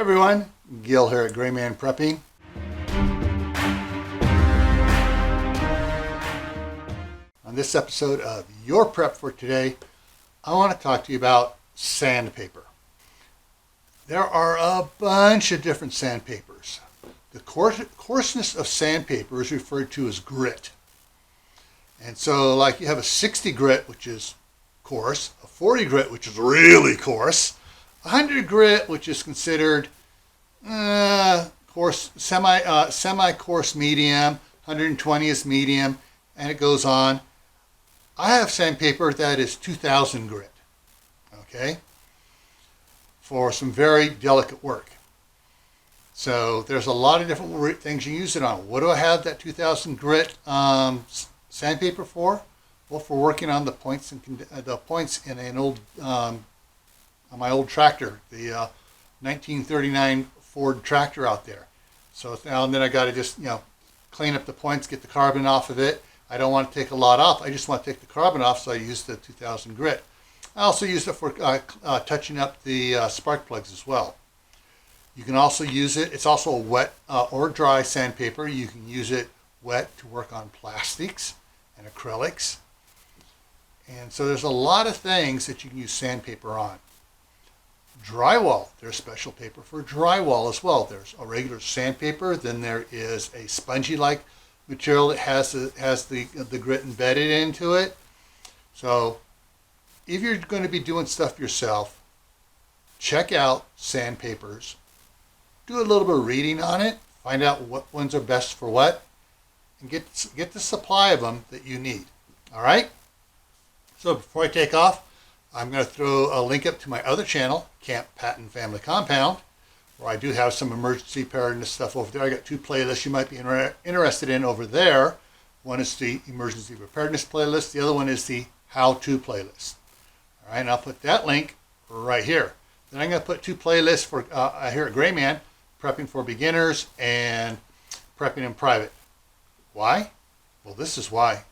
Everyone, Gil here at graymanprepping. On this episode of Your Prep for Today, I want to talk to you about sandpaper. There are a bunch of different sandpapers. The coarseness of sandpaper is referred to as grit. And so like you have a 60 grit, which is coarse, a 40 grit, which is really coarse, 100 grit, which is considered coarse, semi-coarse medium, 120 is medium, and it goes on. I have sandpaper that is 2000 grit, okay, for some very delicate work. So there's a lot of different things you use it on. What do I have that 2000 grit sandpaper for? Well, for working on the points in an old on my old tractor, the 1939 Ford tractor out there. So now and then I got to just clean up the points, get the carbon off of it. I don't want to take a lot off. I just want to take the carbon off, so I use the 2000 grit. I also use it for touching up the spark plugs as well. You can also use it. It's also a wet or dry sandpaper. You can use it wet to work on plastics and acrylics. And so there's a lot of things that you can use sandpaper on. Drywall, there's special paper for drywall as well. There's a regular sandpaper, then there is a spongy-like material that has the grit embedded into it. So if you're going to be doing stuff yourself, check out sandpapers. Do a little bit of reading on it, find out what ones are best for what, and get the supply of them that you need. All right? So before I take off, I'm going to throw a link up to my other channel, Camp Patton Family Compound, where I do have some emergency preparedness stuff over there. I got two playlists you might be interested in over there. One is the emergency preparedness playlist. The other one is the how-to playlist. All right, and I'll put that link right here. Then I'm going to put two playlists for here at Grayman, Prepping for Beginners and Prepping in Private. Why? Well, this is why.